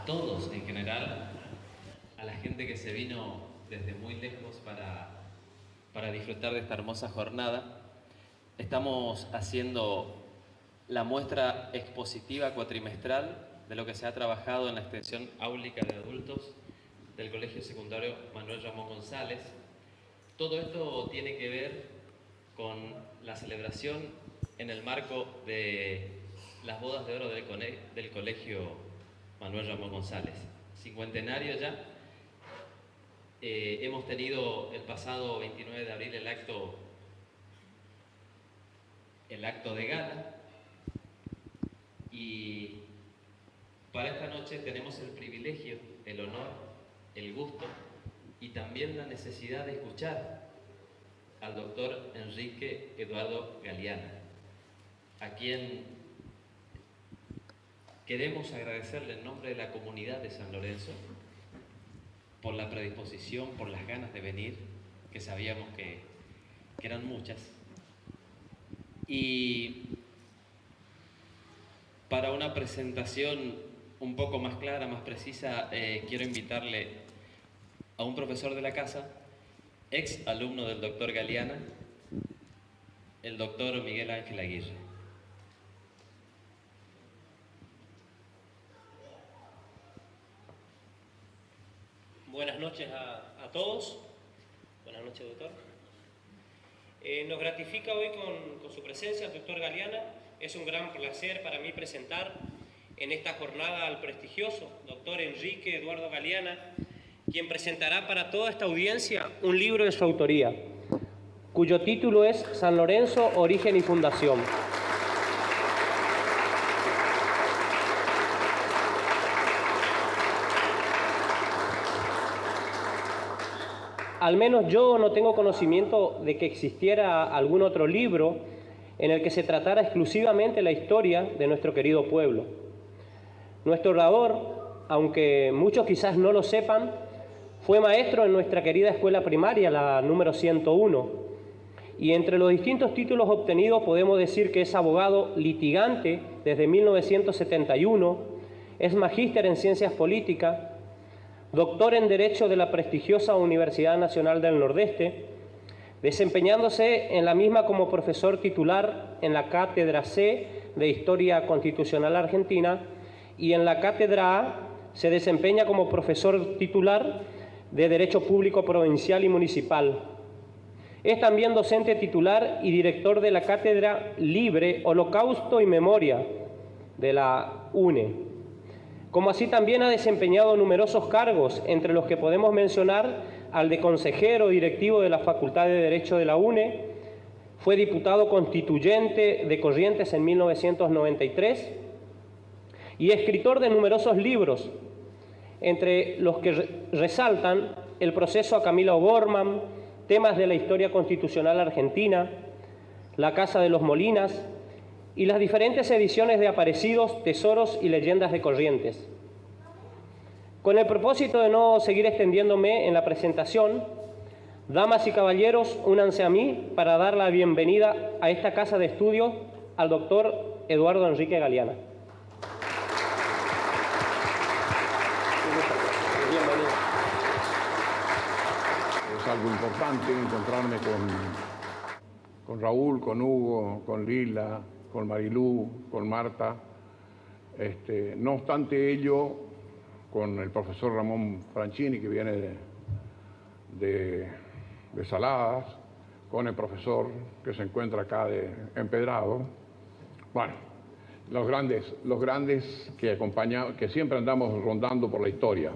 todos en general, a la gente que se vino desde muy lejos para disfrutar de esta hermosa jornada. Estamos haciendo la muestra expositiva cuatrimestral de lo que se ha trabajado en la extensión áulica de adultos del Colegio Secundario Manuel Ramón González. Todo esto tiene que ver con la celebración en el marco de las bodas de oro del Colegio Manuel Ramón González. Cincuentenario ya. Hemos tenido el pasado 29 de abril el acto de gala, y para esta noche tenemos el privilegio, el honor, el gusto y también la necesidad de escuchar al doctor Enrique Eduardo Galeana, a quien queremos agradecerle en nombre de la comunidad de San Lorenzo por la predisposición, por las ganas de venir, que sabíamos que eran muchas. Y para una presentación un poco más clara, más precisa, quiero invitarle a un profesor de la casa, ex alumno del doctor Galeana, el doctor Miguel Ángel Aguirre. Buenas noches a todos. Buenas noches, doctor. Nos gratifica hoy con su presencia el doctor Galeana. Es un gran placer para mí presentar en esta jornada al prestigioso doctor Enrique Eduardo Galeana, quien presentará para toda esta audiencia un libro de su autoría, cuyo título es San Lorenzo, Origen y Fundación. Al menos yo no tengo conocimiento de que existiera algún otro libro en el que se tratara exclusivamente la historia de nuestro querido pueblo. Nuestro orador, aunque muchos quizás no lo sepan, fue maestro en nuestra querida escuela primaria, la número 101, y entre los distintos títulos obtenidos podemos decir que es abogado litigante desde 1971, es magíster en Ciencias Políticas, doctor en Derecho de la prestigiosa Universidad Nacional del Nordeste, desempeñándose en la misma como profesor titular en la Cátedra C de Historia Constitucional Argentina, y en la Cátedra A se desempeña como profesor titular de Derecho Público Provincial y Municipal. Es también docente titular y director de la Cátedra Libre, Holocausto y Memoria de la UNE. Como así también ha desempeñado numerosos cargos, entre los que podemos mencionar al de consejero directivo de la Facultad de Derecho de la UNE, fue diputado constituyente de Corrientes en 1993 y escritor de numerosos libros, entre los que resaltan El proceso a Camila O'Gorman, Temas de la historia constitucional argentina, La Casa de los Molinas y las diferentes ediciones de Aparecidos, Tesoros y Leyendas de Corrientes. Con el propósito de no seguir extendiéndome en la presentación, damas y caballeros, únanse a mí para dar la bienvenida a esta casa de estudio al doctor Eduardo Enrique Galeana. Bienvenido. Es algo importante encontrarme con Raúl, con Hugo, con Lila, con Marilú, con Marta. No obstante ello, con el profesor Ramón Franchini, que viene de Saladas, con el profesor que se encuentra acá de Empedrado. Bueno, los grandes que acompañan, que siempre andamos rondando por la historia.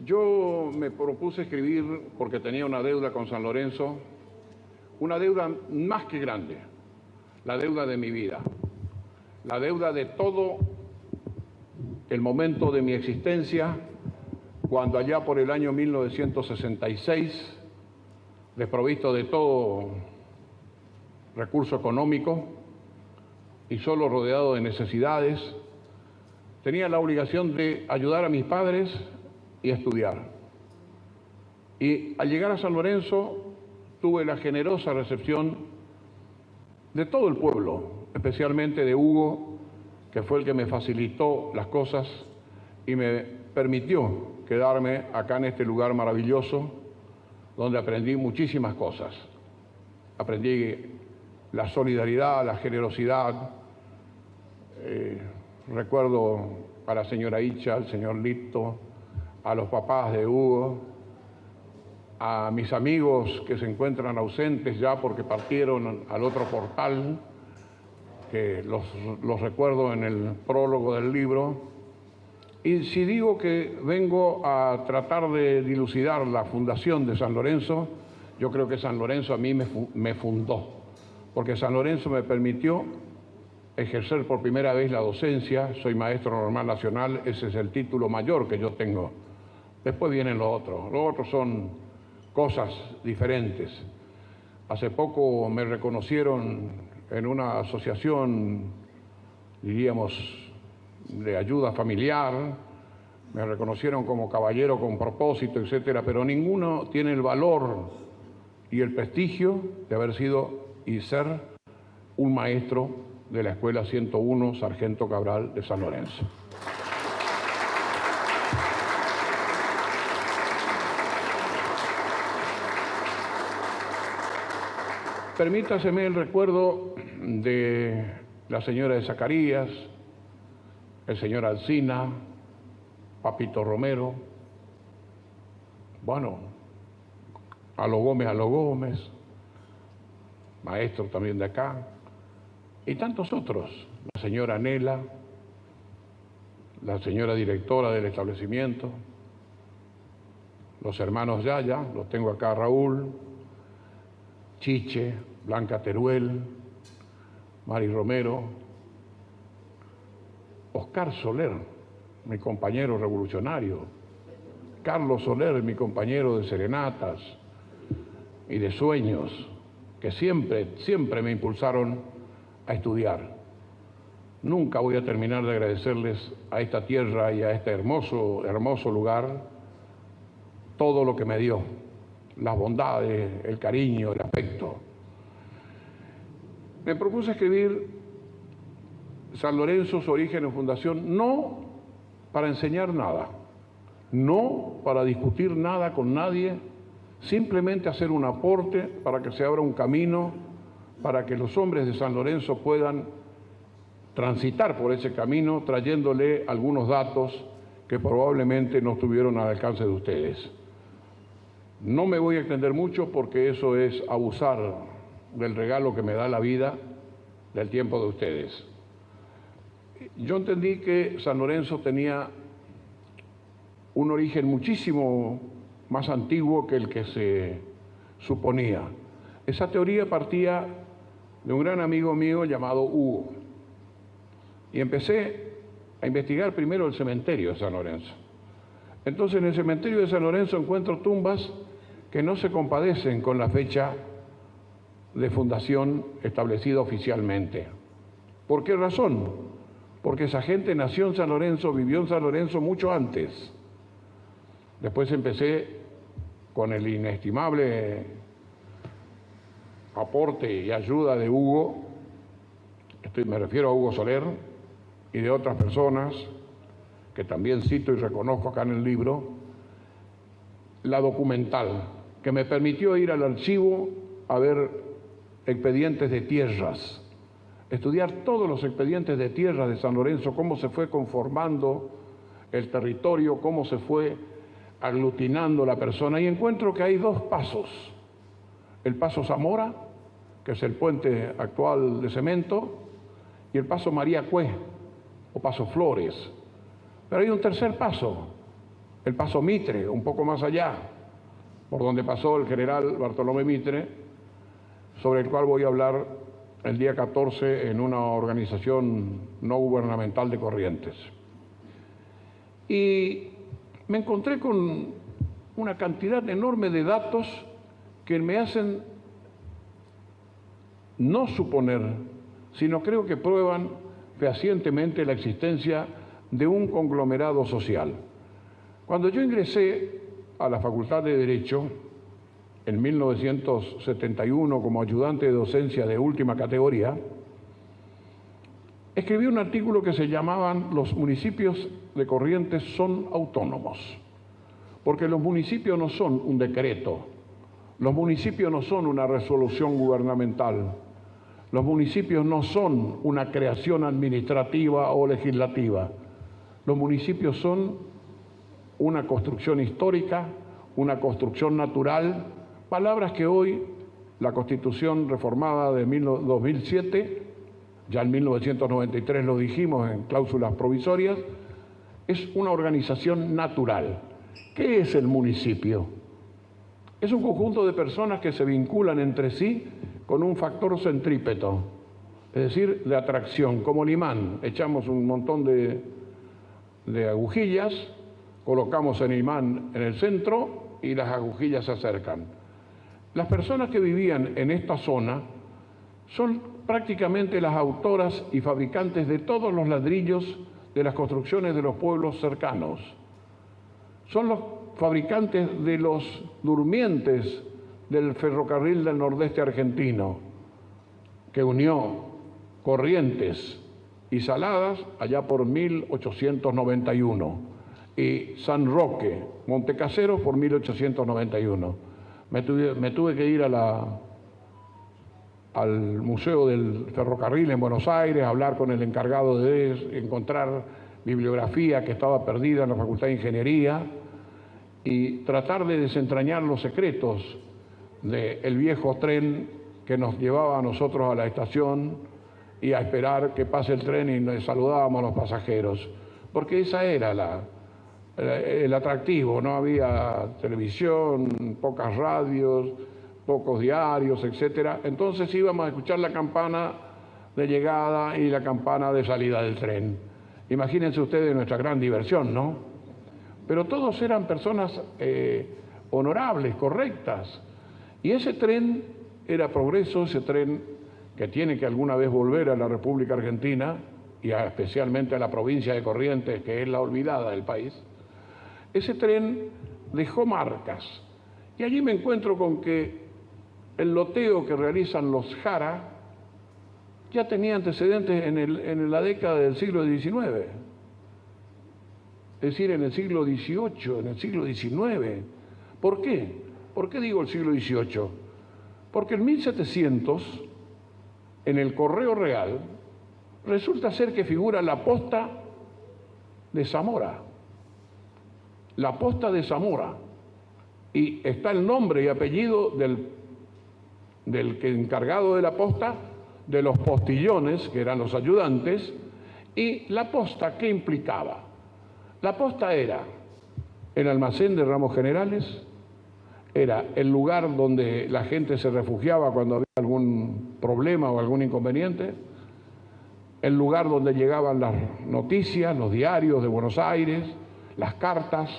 Yo me propuse escribir porque tenía una deuda con San Lorenzo, una deuda más que grande, la deuda de mi vida, la deuda de todo el momento de mi existencia, cuando allá por el año 1966, desprovisto de todo recurso económico y solo rodeado de necesidades, tenía la obligación de ayudar a mis padres y estudiar. Y al llegar a San Lorenzo tuve la generosa recepción de todo el pueblo, especialmente de Hugo, que fue el que me facilitó las cosas y me permitió quedarme acá en este lugar maravilloso donde aprendí muchísimas cosas. Aprendí la solidaridad, la generosidad. Recuerdo a la señora Icha, al señor Lito, a los papás de Hugo, a mis amigos que se encuentran ausentes ya porque partieron al otro portal, que los recuerdo en el prólogo del libro. Y si digo que vengo a tratar de dilucidar la fundación de San Lorenzo, yo creo que San Lorenzo a mí me fundó, porque San Lorenzo me permitió ejercer por primera vez la docencia. Soy maestro normal nacional, ese es el título mayor que yo tengo. Después vienen los otros son cosas diferentes. Hace poco me reconocieron en una asociación, diríamos, de ayuda familiar, me reconocieron como caballero con propósito, etcétera, pero ninguno tiene el valor y el prestigio de haber sido y ser un maestro de la Escuela 101 Sargento Cabral de San Lorenzo. Permítaseme el recuerdo de la señora de Zacarías, el señor Alsina, Papito Romero, bueno, a los Gómez, maestro también de acá, y tantos otros, la señora Nela, la señora directora del establecimiento, los hermanos Yaya, los tengo acá, Raúl, Chiche, Blanca Teruel, Mari Romero, Oscar Soler, mi compañero revolucionario, Carlos Soler, mi compañero de serenatas y de sueños, que siempre me impulsaron a estudiar. Nunca voy a terminar de agradecerles a esta tierra y a este hermoso lugar todo lo que me dio, las bondades, el cariño, el afecto. Me propuse escribir San Lorenzo, su origen y fundación, no para enseñar nada, no para discutir nada con nadie, simplemente hacer un aporte para que se abra un camino, para que los hombres de San Lorenzo puedan transitar por ese camino, trayéndole algunos datos que probablemente no estuvieron al alcance de ustedes. No me voy a extender mucho porque eso es abusar del regalo que me da la vida, del tiempo de ustedes. Yo entendí que San Lorenzo tenía un origen muchísimo más antiguo que el que se suponía. Esa teoría partía de un gran amigo mío llamado Hugo. Y empecé a investigar primero el cementerio de San Lorenzo. Entonces, en el cementerio de San Lorenzo encuentro tumbas que no se compadecen con la fecha de fundación establecida oficialmente. ¿Por qué razón? Porque esa gente nació en San Lorenzo, vivió en San Lorenzo mucho antes. Después empecé con el inestimable aporte y ayuda de Hugo, me refiero a Hugo Soler, y de otras personas que también cito y reconozco acá en el libro, la documental, que me permitió ir al archivo a ver expedientes de tierras, estudiar todos los expedientes de tierras de San Lorenzo, cómo se fue conformando el territorio, cómo se fue aglutinando la persona, y encuentro que hay dos pasos: el paso Zamora, que es el puente actual de cemento, y el paso María Cue, o paso Flores. Pero hay un tercer paso, el paso Mitre, un poco más allá, por donde pasó el general Bartolomé Mitre, sobre el cual voy a hablar el día 14 en una organización no gubernamental de Corrientes. Y me encontré con una cantidad enorme de datos que me hacen no suponer, sino creo que prueban fehacientemente la existencia de un conglomerado social. Cuando yo ingresé a la Facultad de Derecho en 1971 como ayudante de docencia de última categoría, escribí un artículo que se llamaban "Los municipios de Corrientes son autónomos", porque los municipios no son un decreto, los municipios no son una resolución gubernamental, los municipios no son una creación administrativa o legislativa, los municipios son una construcción histórica, una construcción natural, palabras que hoy la Constitución reformada de 2007, ya en 1993 lo dijimos en cláusulas provisorias, es una organización natural. ¿Qué es el municipio? Es un conjunto de personas que se vinculan entre sí con un factor centrípeto, es decir, de atracción, como el imán. Echamos un montón de agujillas, colocamos el imán en el centro y las agujillas se acercan. Las personas que vivían en esta zona son prácticamente las autoras y fabricantes de todos los ladrillos de las construcciones de los pueblos cercanos. Son los fabricantes de los durmientes del ferrocarril del nordeste argentino, que unió Corrientes y Saladas allá por 1891, y San Roque, Montecaseros por 1891. Me tuve que ir al Museo del Ferrocarril en Buenos Aires, hablar con el encargado de encontrar bibliografía que estaba perdida en la Facultad de Ingeniería y tratar de desentrañar los secretos del viejo tren que nos llevaba a nosotros a la estación y a esperar que pase el tren y nos saludábamos a los pasajeros, porque esa era el atractivo. No había televisión, pocas radios, pocos diarios, etcétera. Entonces íbamos a escuchar la campana de llegada y la campana de salida del tren. Imagínense ustedes nuestra gran diversión, ¿no? Pero todos eran personas honorables, correctas. Y ese tren era progreso, ese tren que tiene que alguna vez volver a la República Argentina y especialmente a la provincia de Corrientes, que es la olvidada del país. Ese tren dejó marcas. Y allí me encuentro con que el loteo que realizan los Jara ya tenía antecedentes en la década del siglo XIX. Es decir, en el siglo XVIII, en el siglo XIX. ¿Por qué? ¿Por qué digo el siglo XVIII? Porque en 1700, en el Correo Real, resulta ser que figura la posta de Zamora. La posta de Zamora. Y está el nombre y apellido del encargado de la posta, de los postillones, que eran los ayudantes, y la posta, ¿qué implicaba? La posta era el almacén de ramos generales, era el lugar donde la gente se refugiaba cuando había algún problema o algún inconveniente, el lugar donde llegaban las noticias, los diarios de Buenos Aires, las cartas,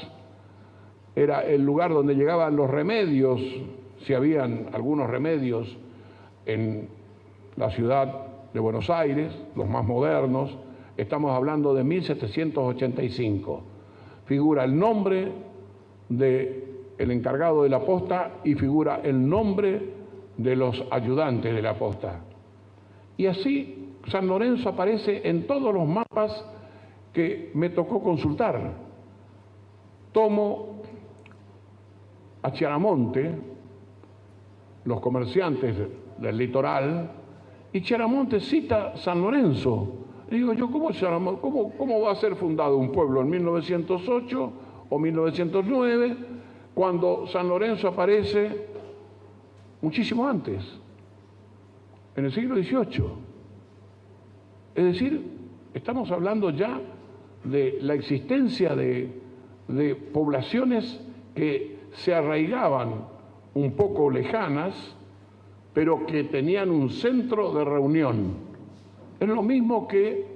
era el lugar donde llegaban los remedios, si habían algunos remedios en la ciudad de Buenos Aires, los más modernos. Estamos hablando de 1785. Figura el nombre del encargado de la posta y figura el nombre de los ayudantes de la posta. Y así San Lorenzo aparece en todos los mapas que me tocó consultar. Tomo a Chiaramonte, los comerciantes del litoral, y Chiaramonte cita San Lorenzo. Digo yo, ¿cómo va a ser fundado un pueblo en 1908 o 1909 cuando San Lorenzo aparece muchísimo antes, en el siglo XVIII? Es decir, estamos hablando ya de la existencia de poblaciones que se arraigaban un poco lejanas, pero que tenían un centro de reunión. Es lo mismo que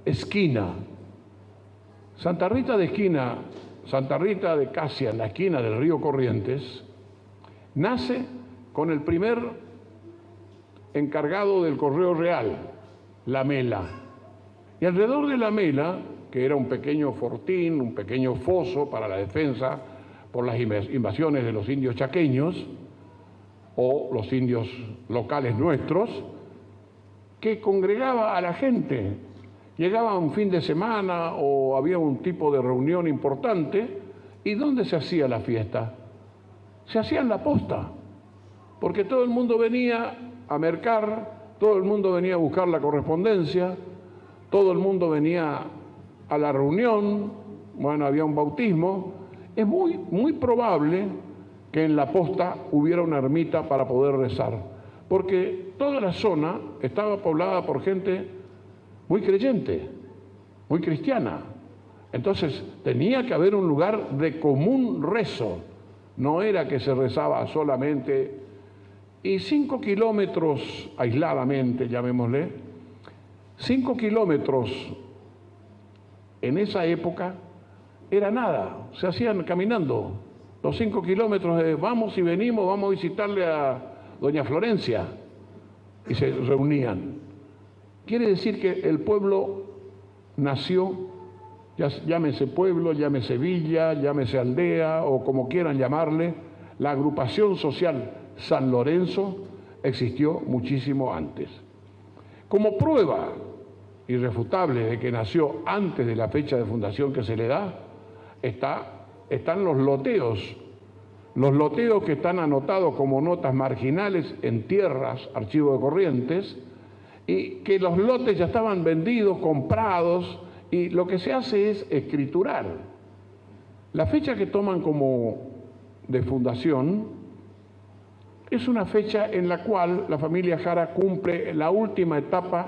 Esquina. Santa Rita de Esquina, Santa Rita de Casia, en la esquina del río Corrientes, nace con el primer encargado del Correo Real, la Mela. Y alrededor de la Mela, que era un pequeño fortín, un pequeño foso para la defensa por las invasiones de los indios chaqueños o los indios locales nuestros, que congregaba a la gente. Llegaba un fin de semana o había un tipo de reunión importante, ¿y dónde se hacía la fiesta? Se hacía en la posta, porque todo el mundo venía a mercar, todo el mundo venía a buscar la correspondencia, todo el mundo venía a la reunión, bueno, había un bautismo. Es muy probable que en la posta hubiera una ermita para poder rezar, porque toda la zona estaba poblada por gente muy creyente, muy cristiana. Entonces tenía que haber un lugar de común rezo, no era que se rezaba solamente, y 5 kilómetros aisladamente, llamémosle, 5 kilómetros en esa época era nada, se hacían caminando. Los 5 kilómetros de vamos y venimos, vamos a visitarle a doña Florencia, y se reunían. Quiere decir que el pueblo nació, llámese pueblo, llámese villa, llámese aldea o como quieran llamarle, la agrupación social San Lorenzo existió muchísimo antes. Como prueba irrefutable de que nació antes de la fecha de fundación que se le da, están los loteos que están anotados como notas marginales en tierras, archivo de Corrientes, y que los lotes ya estaban vendidos, comprados, y lo que se hace es escriturar. La fecha que toman como de fundación es una fecha en la cual la familia Jara cumple la última etapa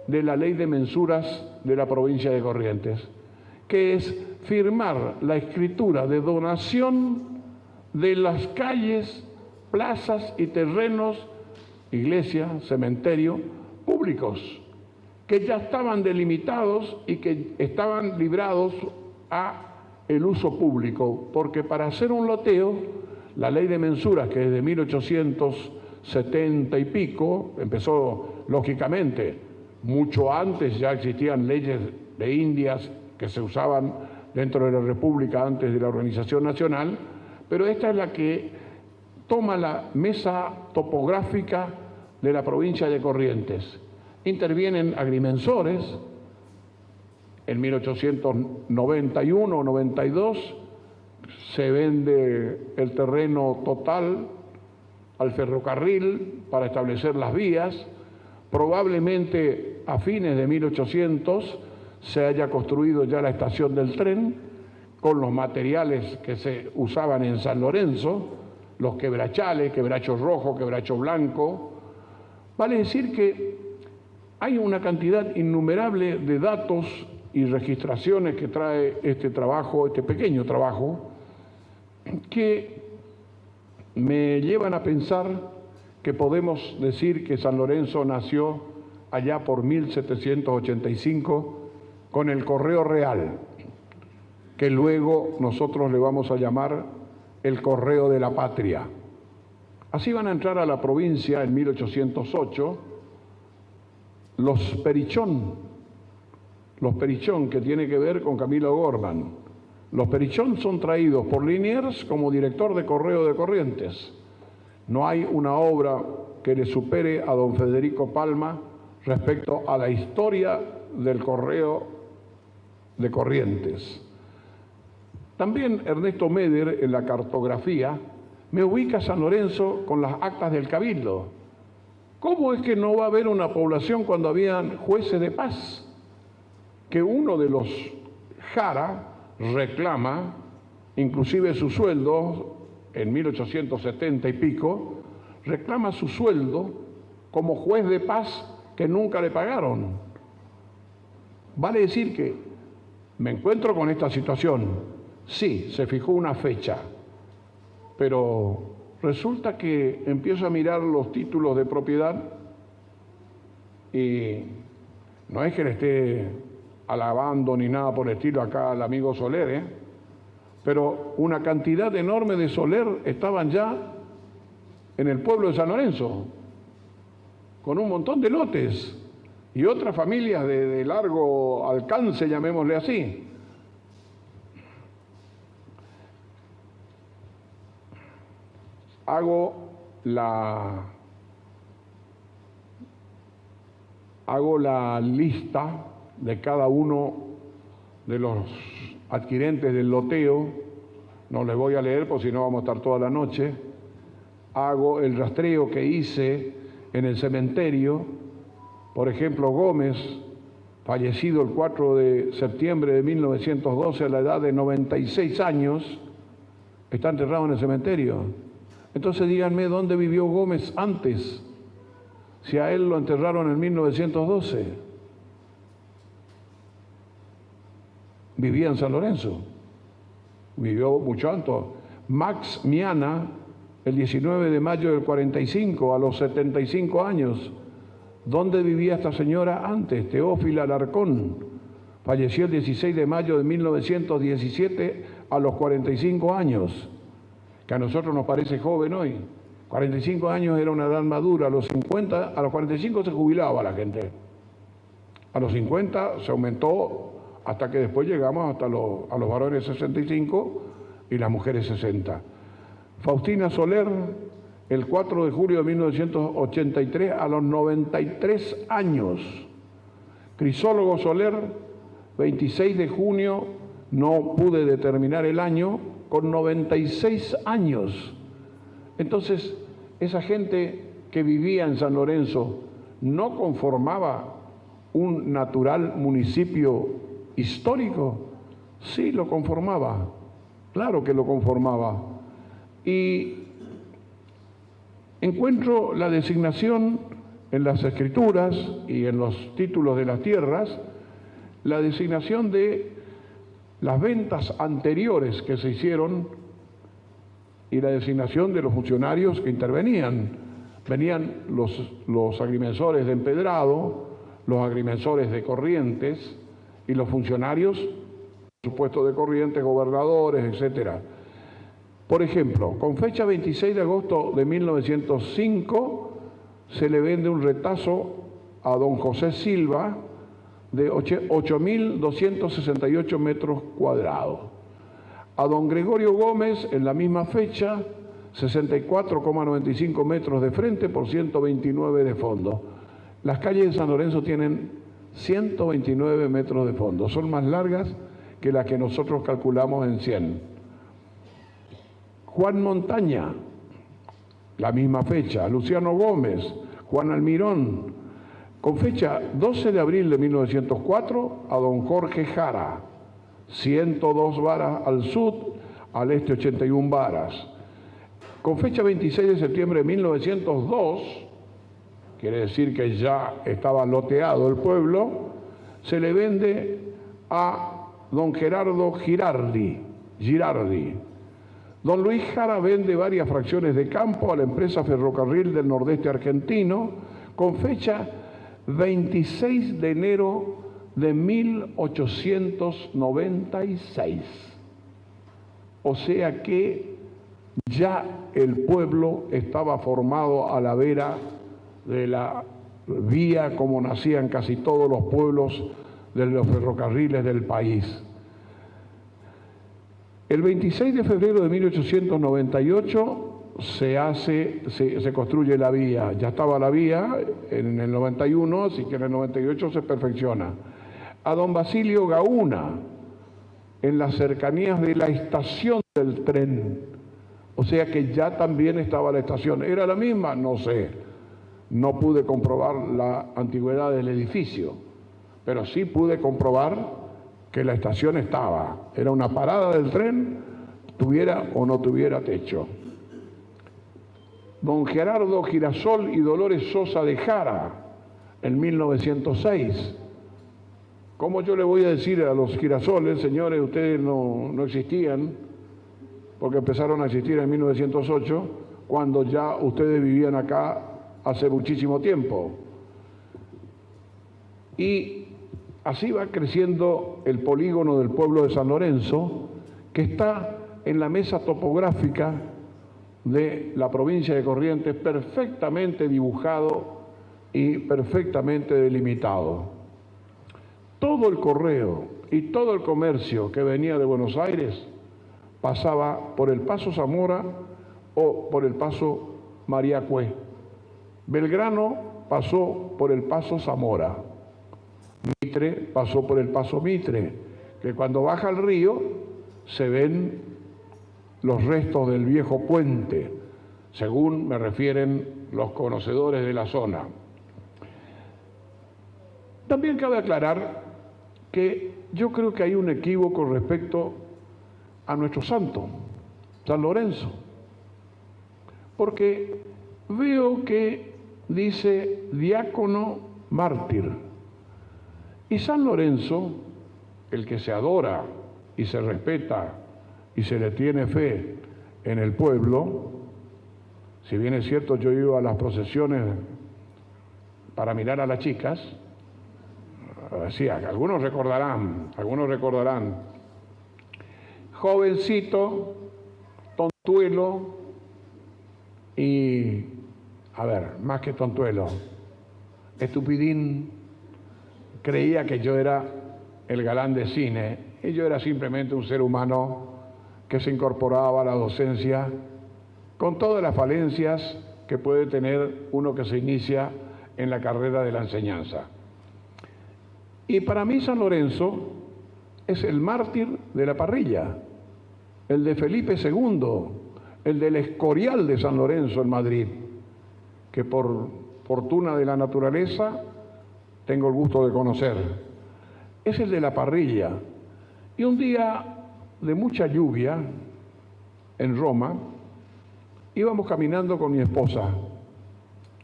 de la ley de mensuras de la provincia de Corrientes, que es firmar la escritura de donación de las calles, plazas y terrenos, iglesia, cementerio, públicos, que ya estaban delimitados y que estaban librados a el uso público, porque para hacer un loteo, la ley de mensuras, que es de 1870 y pico, empezó lógicamente, mucho antes ya existían leyes de Indias que se usaban dentro de la República antes de la organización nacional, pero esta es la que toma la mesa topográfica de la provincia de Corrientes. Intervienen agrimensores. En 1891 o 92 se vende el terreno total al ferrocarril para establecer las vías. Probablemente a fines de 1800 se haya construido ya la estación del tren con los materiales que se usaban en San Lorenzo, los quebrachales, quebracho rojo, quebracho blanco. Vale decir que hay una cantidad innumerable de datos y registraciones que trae este trabajo, este pequeño trabajo, que me llevan a pensar que podemos decir que San Lorenzo nació allá por 1785 con el Correo Real, que luego nosotros le vamos a llamar el Correo de la Patria. Así van a entrar a la provincia en 1808 los Perichón, que tiene que ver con Camilo Gorman. Los Perichón son traídos por Liniers como director de Correo de Corrientes. No hay una obra que le supere a don Federico Palma respecto a la historia del Correo de Corrientes. También Ernesto Meder, en la cartografía, me ubica a San Lorenzo con las actas del Cabildo. ¿Cómo es que no va a haber una población cuando habían jueces de paz? Que uno de los Jara reclama, inclusive su sueldo, en 1870 y pico, reclama su sueldo como juez de paz que nunca le pagaron. Vale decir que me encuentro con esta situación. Sí, se fijó una fecha, pero resulta que empiezo a mirar los títulos de propiedad y no es que le esté alabando ni nada por el estilo acá al amigo Soler, pero una cantidad enorme de Soler estaban ya en el pueblo de San Lorenzo, con un montón de lotes y otras familias de largo alcance, llamémosle así. Hago la lista de cada uno de los adquirentes del loteo. No les voy a leer, porque si no vamos a estar toda la noche. Hago el rastreo que hice en el cementerio. Por ejemplo, Gómez, fallecido el 4 de septiembre de 1912 a la edad de 96 años, está enterrado en el cementerio. Entonces díganme dónde vivió Gómez antes, si a él lo enterraron en 1912. Vivía en San Lorenzo, vivió mucho antes. Max Miana, el 19 de mayo del 45, a los 75 años. ¿Dónde vivía esta señora antes? Teófila Alarcón, falleció el 16 de mayo de 1917 a los 45 años, que a nosotros nos parece joven hoy. 45 años era una edad madura, a los 45 se jubilaba la gente. A los 50 se aumentó hasta que después llegamos hasta a los varones 65 y las mujeres 60. Faustina Soler, el 4 de julio de 1983, a los 93 años. Crisólogo Soler, 26 de junio, no pude determinar el año, con 96 años. Entonces, esa gente que vivía en San Lorenzo no conformaba un natural municipio histórico. Sí lo conformaba, claro que lo conformaba. Y encuentro la designación en las escrituras y en los títulos de las tierras, la designación de las ventas anteriores que se hicieron y la designación de los funcionarios que intervenían. Venían los agrimensores de Empedrado, los agrimensores de Corrientes y los funcionarios, por supuesto, de Corrientes, gobernadores, etcétera. Por ejemplo, con fecha 26 de agosto de 1905 se le vende un retazo a don José Silva de 8.268 metros cuadrados. A don Gregorio Gómez, en la misma fecha, 64,95 metros de frente por 129 de fondo. Las calles de San Lorenzo tienen 129 metros de fondo, son más largas que las que nosotros calculamos en 100. Juan Montaña, la misma fecha. Luciano Gómez, Juan Almirón, con fecha 12 de abril de 1904, a don Jorge Jara, 102 varas al sur, al este 81 varas. Con fecha 26 de septiembre de 1902, quiere decir que ya estaba loteado el pueblo, se le vende a don Gerardo Girardi. Don Luis Jara vende varias fracciones de campo a la empresa Ferrocarril del Nordeste Argentino con fecha 26 de enero de 1896. O sea que ya el pueblo estaba formado a la vera de la vía, como nacían casi todos los pueblos de los ferrocarriles del país. El 26 de febrero de 1898 se construye la vía. Ya estaba la vía en el 91, así que en el 98 se perfecciona. A don Basilio Gauna, en las cercanías de la estación del tren. O sea que ya también estaba la estación. ¿Era la misma? No sé. No pude comprobar la antigüedad del edificio, pero sí pude comprobar que la estación estaba. Era una parada del tren, tuviera o no tuviera techo. Don Gerardo Girasol y Dolores Sosa de Jara, en 1906. ¿Cómo yo le voy a decir a los Girasoles, señores, ustedes no existían, porque empezaron a existir en 1908, cuando ya ustedes vivían acá hace muchísimo tiempo? Y así va creciendo el polígono del pueblo de San Lorenzo, que está en la mesa topográfica de la provincia de Corrientes, perfectamente dibujado y perfectamente delimitado. Todo el correo y todo el comercio que venía de Buenos Aires pasaba por el Paso Zamora o por el Paso Mariacue. Belgrano pasó por el Paso Zamora. Mitre pasó por el Paso Mitre, que cuando baja al río se ven los restos del viejo puente, según me refieren los conocedores de la zona. También cabe aclarar que yo creo que hay un equívoco respecto a nuestro santo, San Lorenzo, porque veo que dice diácono mártir, y San Lorenzo, el que se adora y se respeta y se le tiene fe en el pueblo, si bien es cierto yo iba a las procesiones para mirar a las chicas, sí, algunos recordarán, jovencito, tontuelo y, a ver, más que tontuelo, estupidín, creía que yo era el galán de cine y yo era simplemente un ser humano que se incorporaba a la docencia con todas las falencias que puede tener uno que se inicia en la carrera de la enseñanza. Y para mí San Lorenzo es el mártir de la parrilla, el de Felipe II, el del Escorial de San Lorenzo en Madrid, que por fortuna de la naturaleza tengo el gusto de conocer. Es el de la parrilla. Y un día de mucha lluvia en Roma, íbamos caminando con mi esposa,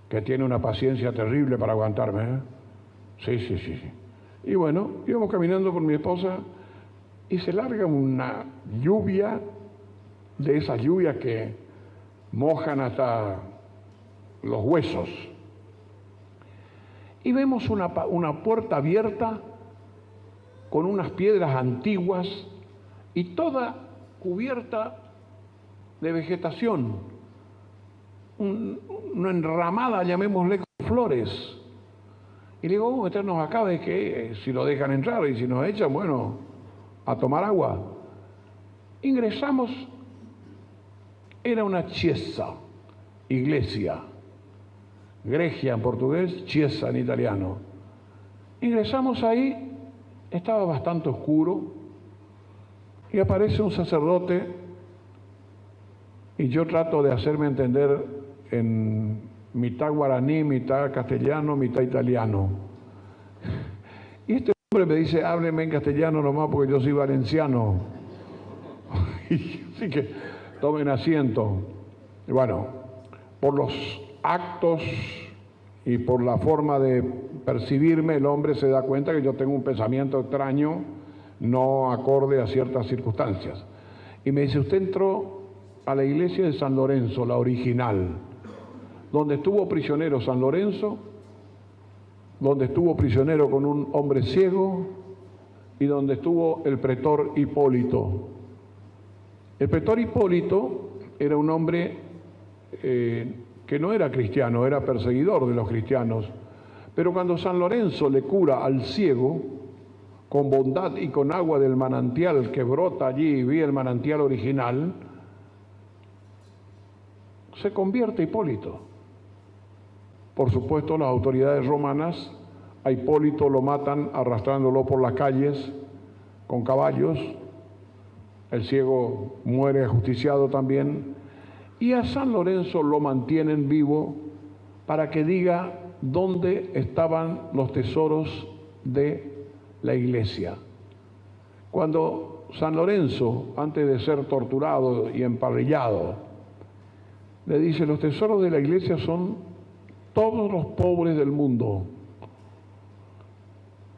que tiene una paciencia terrible para aguantarme, ¿eh? Sí. Y bueno, íbamos caminando con mi esposa y se larga una lluvia, de esas lluvias que mojan hasta los huesos. Y vemos una puerta abierta con unas piedras antiguas y toda cubierta de vegetación, una enramada, llamémosle, con flores. Y le digo, vamos a meternos acá, de que si lo dejan entrar y si nos echan, bueno, a tomar agua. Ingresamos, era una chiesa, iglesia, gregia en portugués, chiesa en italiano. Ingresamos ahí, estaba bastante oscuro y aparece un sacerdote y yo trato de hacerme entender en mitad guaraní, mitad castellano, mitad italiano. Y este hombre me dice, hábleme en castellano nomás porque yo soy valenciano. Así que tomen asiento. Y bueno, por los actos y por la forma de percibirme, el hombre se da cuenta que yo tengo un pensamiento extraño, no acorde a ciertas circunstancias. Y me dice, usted entró a la iglesia de San Lorenzo, la original, donde estuvo prisionero San Lorenzo, donde estuvo prisionero con un hombre ciego y donde estuvo el pretor Hipólito. El pretor Hipólito era un hombre que no era cristiano, era perseguidor de los cristianos, pero cuando San Lorenzo le cura al ciego, con bondad y con agua del manantial que brota allí, vi el manantial original, se convierte Hipólito. Por supuesto, las autoridades romanas a Hipólito lo matan arrastrándolo por las calles con caballos. El ciego muere ajusticiado también. Y a San Lorenzo lo mantienen vivo para que diga dónde estaban los tesoros de la iglesia. Cuando San Lorenzo, antes de ser torturado y emparrillado, le dice, los tesoros de la iglesia son todos los pobres del mundo.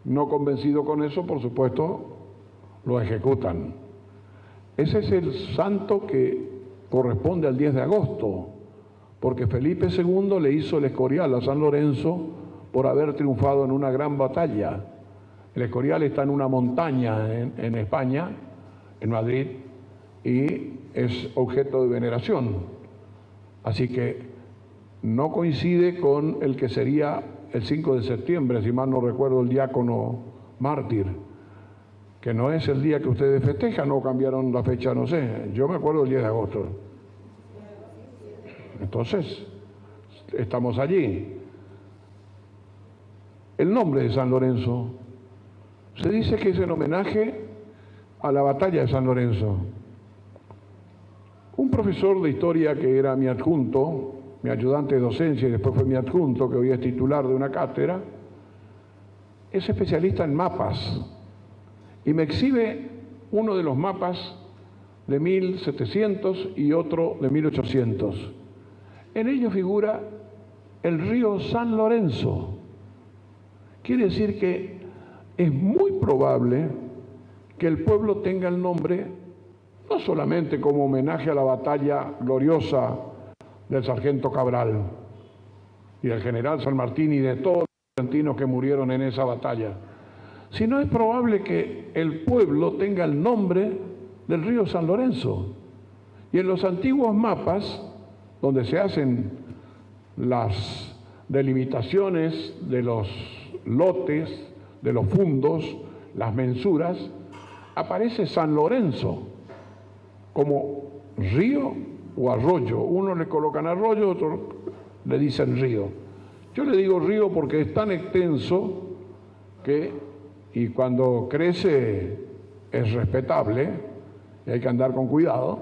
No convencido con eso, por supuesto, lo ejecutan. Ese es el santo que corresponde al 10 de agosto, porque Felipe II le hizo el Escorial a San Lorenzo por haber triunfado en una gran batalla. El Escorial está en una montaña en España, en Madrid, y es objeto de veneración. Así que no coincide con el que sería el 5 de septiembre, si mal no recuerdo, el diácono mártir, que no es el día que ustedes festejan, o cambiaron la fecha, no sé. Yo me acuerdo del 10 de agosto. Entonces, estamos allí. El nombre de San Lorenzo Se dice que es en homenaje a la batalla de San Lorenzo. Un profesor de historia que era mi adjunto, mi ayudante de docencia y después fue mi adjunto, que hoy es titular de una cátedra, es especialista en mapas y me exhibe uno de los mapas de 1700 y otro de 1800. En ello figura el río San Lorenzo. Quiere decir que es muy probable que el pueblo tenga el nombre no solamente como homenaje a la batalla gloriosa del sargento Cabral y del general San Martín y de todos los argentinos que murieron en esa batalla, sino es probable que el pueblo tenga el nombre del río San Lorenzo. Y en los antiguos mapas, donde se hacen las delimitaciones de los lotes, de los fundos, las mensuras, aparece San Lorenzo como río o arroyo. Uno le colocan arroyo, otro le dicen río. Yo le digo río porque es tan extenso que, y cuando crece es respetable, y hay que andar con cuidado,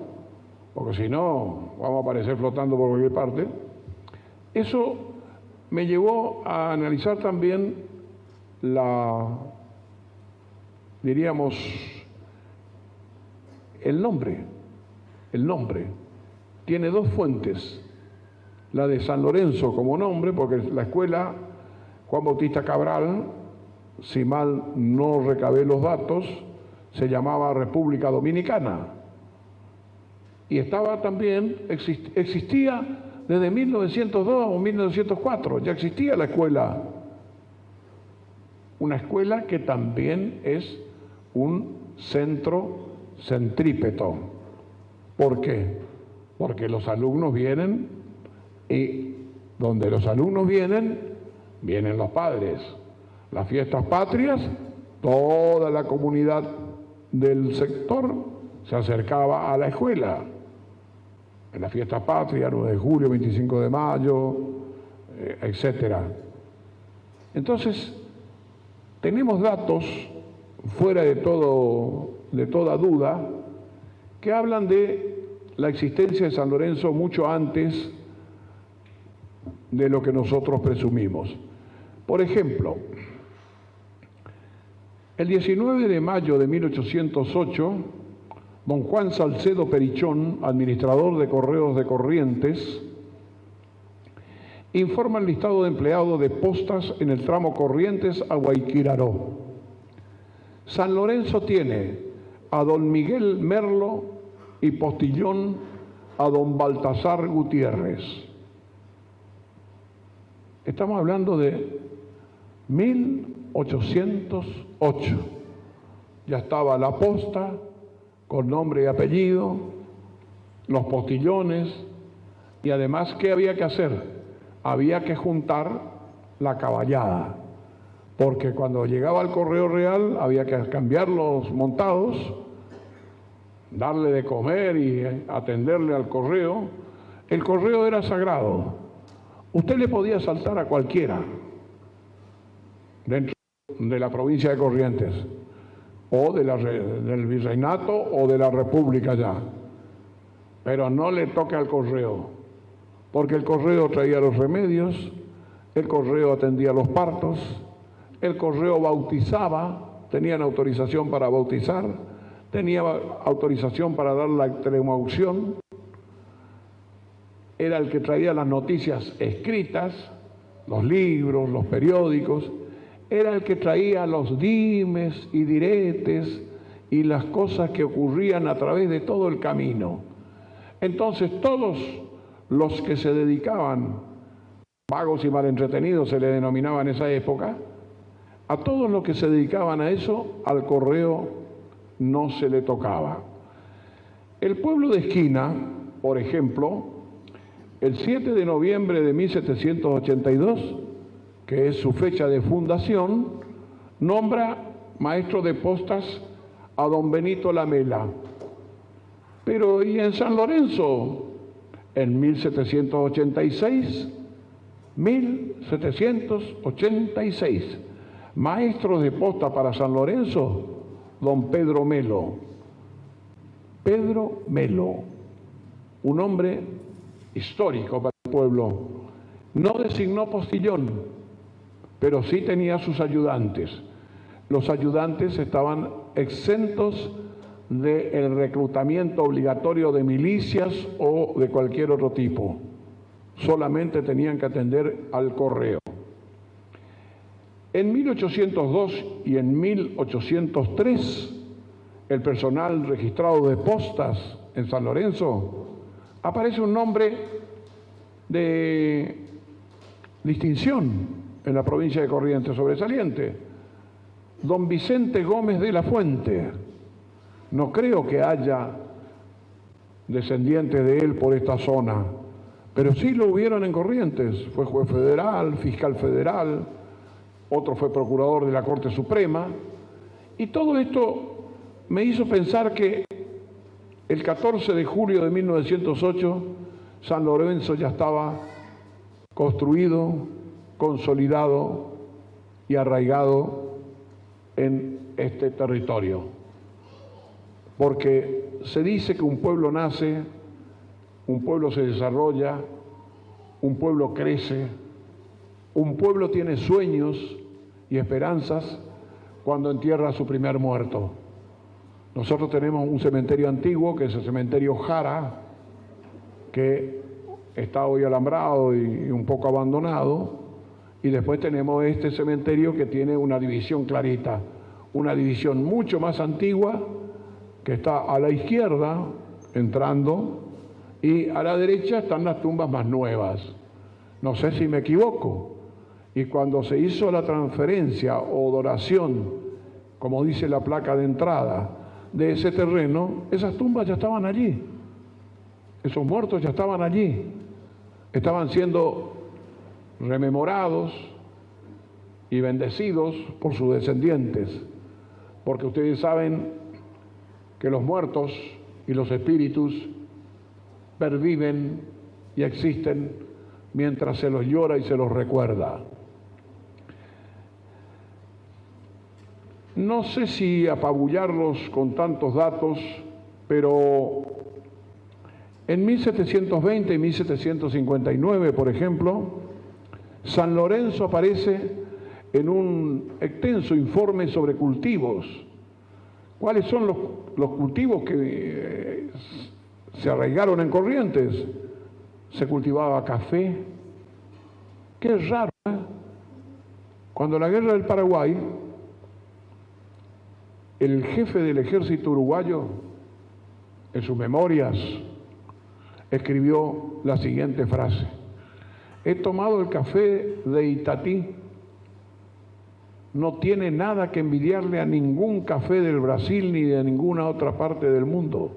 porque si no vamos a aparecer flotando por cualquier parte. Eso me llevó a analizar también diríamos, el nombre. El nombre tiene dos fuentes, la de San Lorenzo como nombre, porque la escuela Juan Bautista Cabral, si mal no recabé los datos, se llamaba República Dominicana. Y estaba también, existía desde 1902 o 1904, ya existía la escuela. Una escuela que también es un centro centrípeto. ¿Por qué? Porque los alumnos vienen y donde los alumnos vienen, vienen los padres. Las fiestas patrias, toda la comunidad del sector se acercaba a la escuela. En las fiestas patrias, 9 de julio, 25 de mayo, etcétera. Entonces, tenemos datos fuera de toda duda que hablan de la existencia de San Lorenzo mucho antes de lo que nosotros presumimos. Por ejemplo, el 19 de mayo de 1808, don Juan Salcedo Perichón, administrador de Correos de Corrientes, informa el listado de empleados de postas en el tramo Corrientes a Guayquiraró. San Lorenzo tiene a don Miguel Merlo y postillón a don Baltasar Gutiérrez. Estamos hablando de 1808. Ya estaba la posta con nombre y apellido, los postillones, y además, ¿qué había que hacer? Había que juntar la caballada, porque cuando llegaba el correo real había que cambiar los montados, darle de comer y atenderle al correo. El correo era sagrado. Usted le podía saltar a cualquiera dentro de la provincia de Corrientes, o del virreinato o de la república ya, pero no le toque al correo, porque el correo traía los remedios, el correo atendía los partos, el correo bautizaba, tenían autorización para bautizar, tenía autorización para dar la extremaunción, era el que traía las noticias escritas, los libros, los periódicos, era el que traía los dimes y diretes y las cosas que ocurrían a través de todo el camino. Entonces todos los que se dedicaban, vagos y mal entretenidos se le denominaba en esa época, a todos los que se dedicaban a eso, al correo no se le tocaba. El pueblo de Esquina, por ejemplo, el 7 de noviembre de 1782, que es su fecha de fundación, nombra maestro de postas a don Benito Lamela. Pero ¿y en San Lorenzo? En 1786, Maestro de posta para San Lorenzo, don Pedro Melo. Pedro Melo, un hombre histórico para el pueblo. No designó postillón, pero sí tenía sus ayudantes. Los ayudantes estaban exentos del reclutamiento obligatorio de milicias o de cualquier otro tipo. Solamente tenían que atender al correo. En 1802 y en 1803, el personal registrado de postas en San Lorenzo, aparece un nombre de distinción en la provincia de Corrientes, sobresaliente, don Vicente Gómez de la Fuente. No creo que haya descendientes de él por esta zona, pero sí lo hubieron en Corrientes. Fue juez federal, fiscal federal, otro fue procurador de la Corte Suprema, y todo esto me hizo pensar que el 14 de julio de 1908 San Lorenzo ya estaba construido, consolidado y arraigado en este territorio. Porque se dice que un pueblo nace, un pueblo se desarrolla, un pueblo crece, un pueblo tiene sueños y esperanzas cuando entierra a su primer muerto. Nosotros tenemos un cementerio antiguo, que es el cementerio Jara, que está hoy alambrado y un poco abandonado, y después tenemos este cementerio que tiene una división clarita, una división mucho más antigua, que está a la izquierda, entrando, y a la derecha están las tumbas más nuevas. No sé si me equivoco. Y cuando se hizo la transferencia o donación, como dice la placa de entrada, de ese terreno, esas tumbas ya estaban allí. Esos muertos ya estaban allí. Estaban siendo rememorados y bendecidos por sus descendientes. Porque ustedes saben que los muertos y los espíritus perviven y existen mientras se los llora y se los recuerda. No sé si apabullarlos con tantos datos, pero en 1720 y 1759, por ejemplo, San Lorenzo aparece en un extenso informe sobre cultivos. ¿Cuáles son los cultivos que se arraigaron en Corrientes? Se cultivaba café. Qué raro, ¿eh? Cuando la guerra del Paraguay, el jefe del ejército uruguayo, en sus memorias, escribió la siguiente frase: he tomado el café de Itatí, no tiene nada que envidiarle a ningún café del Brasil ni de ninguna otra parte del mundo.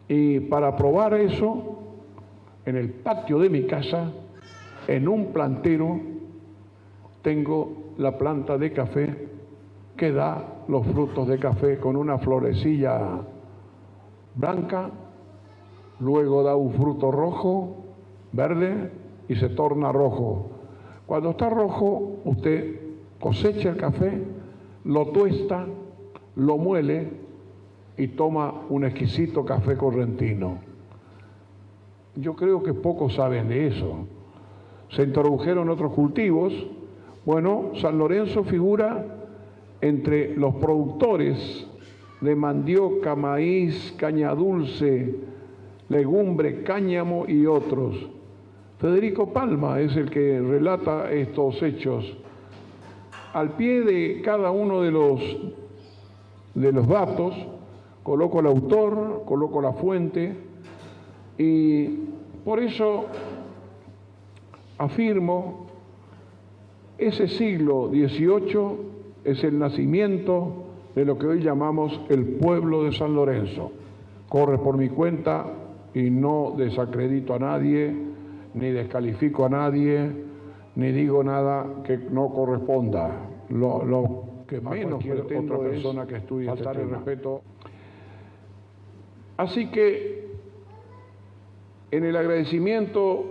Y para probar eso, en el patio de mi casa, en un plantero, tengo la planta de café que da los frutos de café con una florecilla blanca, luego da un fruto rojo, verde, y se torna rojo. Cuando está rojo, usted cosecha el café, lo tuesta, lo muele y toma un exquisito café correntino. Yo creo que pocos saben de eso. Se introdujeron otros cultivos. Bueno, San Lorenzo figura entre los productores de mandioca, maíz, caña dulce, legumbre, cáñamo y otros. Federico Palma es el que relata estos hechos. Al pie de cada uno de los datos coloco el autor, coloco la fuente, y por eso afirmo, ese siglo XVIII es el nacimiento de lo que hoy llamamos el pueblo de San Lorenzo. Corre por mi cuenta y no desacredito a nadie, ni descalifico a nadie, ni digo nada que no corresponda. Lo que menos pretendo otra persona que estudie faltar el respeto. Así que, en el agradecimiento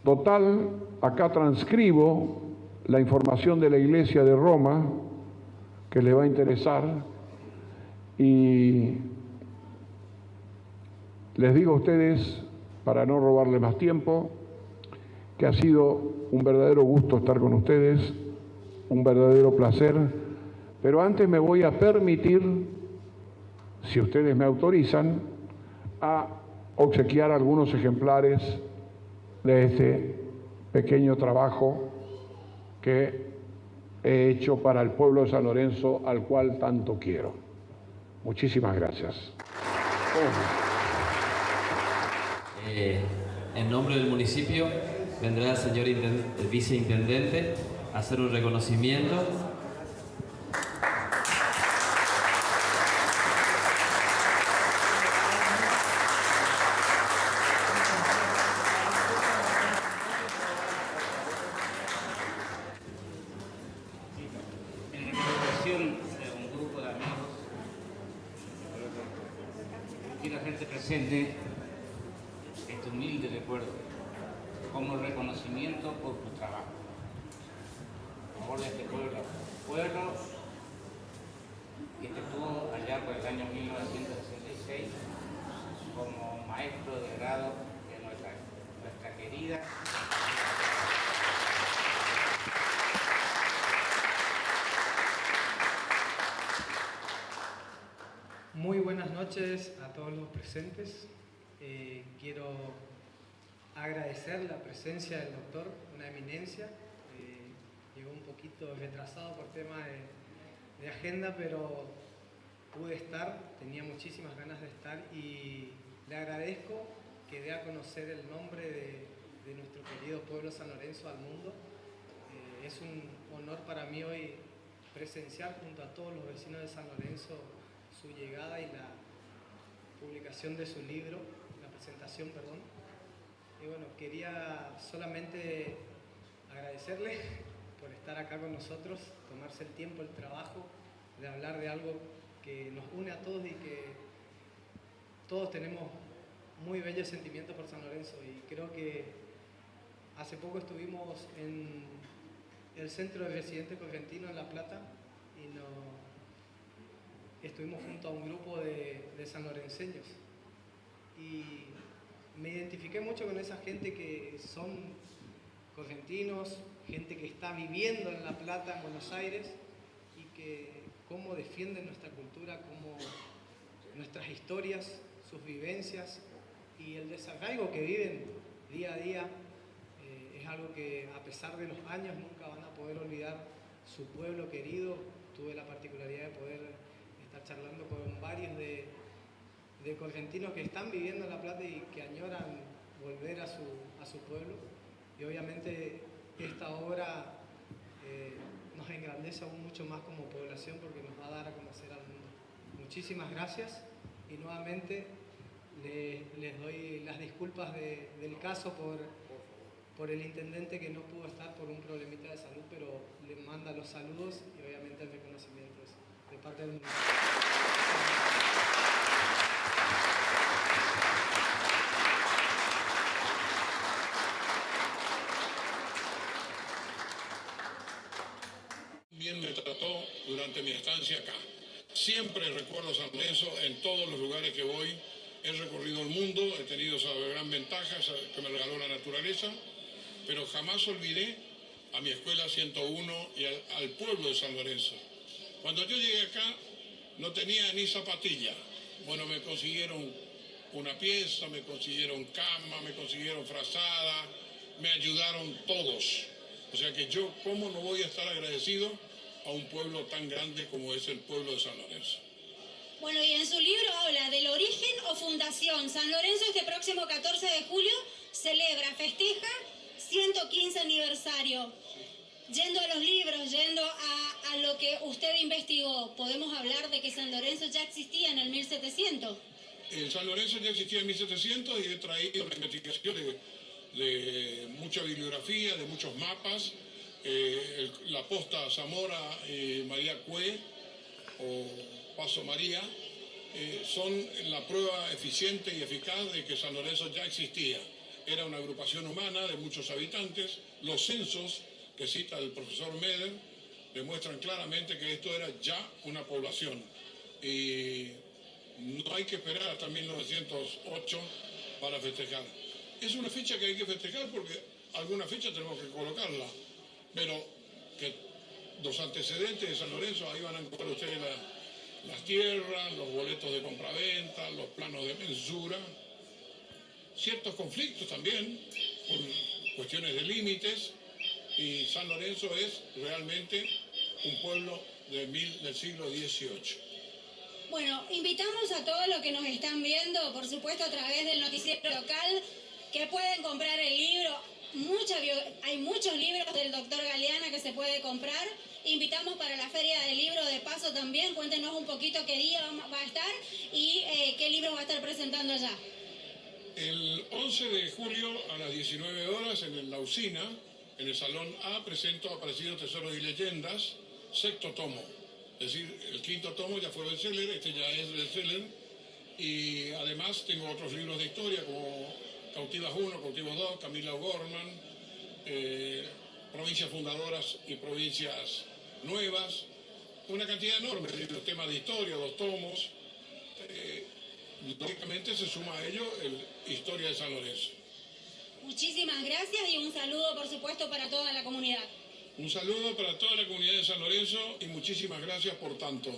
total, acá transcribo la información de la Iglesia de Roma, que les va a interesar, y les digo a ustedes, para no robarle más tiempo, que ha sido un verdadero gusto estar con ustedes, un verdadero placer, pero antes me voy a permitir, si ustedes me autorizan, a obsequiar algunos ejemplares de este pequeño trabajo que he hecho para el pueblo de San Lorenzo, al cual tanto quiero. Muchísimas gracias. En nombre del municipio vendrá el señor viceintendente a hacer un reconocimiento. En representación de un grupo de amigos, quiero hacerte presente este humilde recuerdo como reconocimiento por tu trabajo. A favor de este pueblo que te tuvo allá por el año 1966 como maestro de grado de nuestra querida Muy buenas noches a todos los presentes. Quiero agradecer la presencia del doctor, una eminencia. Llegó un poquito retrasado por tema de agenda, pero pude estar, tenía muchísimas ganas de estar y le agradezco que dé a conocer el nombre de nuestro querido pueblo San Lorenzo al mundo. Es un honor para mí hoy presenciar junto a todos los vecinos de San Lorenzo su llegada y la publicación de su libro, la presentación, perdón. Y bueno, quería solamente agradecerle por estar acá con nosotros, tomarse el tiempo, el trabajo de hablar de algo que nos une a todos y que todos tenemos muy bellos sentimientos por San Lorenzo. Y creo que hace poco estuvimos en el Centro de Residentes Correntinos en La Plata y estuvimos junto a un grupo de sanlorenseños y me identifiqué mucho con esa gente que son correntinos, gente que está viviendo en La Plata, en Buenos Aires, y que cómo defienden nuestra cultura, cómo nuestras historias, sus vivencias y el desarraigo que viven día a día. Es algo que a pesar de los años nunca van a poder olvidar su pueblo querido. Tuve la particularidad de poder estar charlando con varios de correntinos que están viviendo en La Plata y que añoran volver a su pueblo. Y obviamente esta obra nos engrandece aún mucho más como población porque nos va a dar a conocer al mundo. Muchísimas gracias y nuevamente les doy las disculpas del caso por el intendente que no pudo estar por un problemita de salud, pero le manda los saludos y obviamente el reconocimiento de parte del municipio. Bien me trató durante mi estancia acá. Siempre recuerdo San Lorenzo en todos los lugares que voy. He recorrido el mundo, he tenido esa gran ventaja que me regaló la naturaleza, pero jamás olvidé a mi escuela 101 y al pueblo de San Lorenzo. Cuando yo llegué acá no tenía ni zapatilla. Bueno, me consiguieron una pieza, me consiguieron cama, me consiguieron frazada, me ayudaron todos. O sea que yo, ¿cómo no voy a estar agradecido a un pueblo tan grande como es el pueblo de San Lorenzo? Bueno, y en su libro habla del origen o fundación. San Lorenzo este próximo 14 de julio celebra, festeja 115 aniversario. Yendo a los libros, yendo a lo que usted investigó, ¿podemos hablar de que San Lorenzo ya existía en el 1700? El San Lorenzo ya existía en 1700 y he traído la investigación de mucha bibliografía, de muchos mapas. La posta Zamora, María Cue o Paso María son la prueba eficiente y eficaz de que San Lorenzo ya existía. Era una agrupación humana de muchos habitantes. Los censos que cita el profesor Meder demuestran claramente que esto era ya una población. Y no hay que esperar hasta 1908 para festejar. Es una fecha que hay que festejar porque alguna fecha tenemos que colocarla, pero que los antecedentes de San Lorenzo, ahí van a encontrar ustedes las tierras, los boletos de compraventa, los planos de mensura, ciertos conflictos también, por cuestiones de límites, y San Lorenzo es realmente un pueblo del siglo XVIII. Bueno, invitamos a todos los que nos están viendo, por supuesto a través del noticiero local, que pueden comprar el libro. Hay muchos libros del doctor Galeana que se puede comprar. Invitamos para la Feria del Libro de paso también. Cuéntenos un poquito qué día va a estar y qué libro va a estar presentando allá. El 11 de julio a las 19 horas en la usina, en el Salón A, presento Aparecidos Tesoros y Leyendas, 6º tomo. Es decir, el 5º tomo ya fue bestseller, este ya es bestseller. Y además tengo otros libros de historia como Cautivas 1, Cautivos 2, Camila O'Gorman, Provincias Fundadoras y Provincias Nuevas. Una cantidad enorme de libros, temas de historia, 2 tomos. Lógicamente se suma a ello Historia de San Lorenzo. Muchísimas gracias y un saludo, por supuesto, para toda la comunidad. Un saludo para toda la comunidad de San Lorenzo y muchísimas gracias por tanto.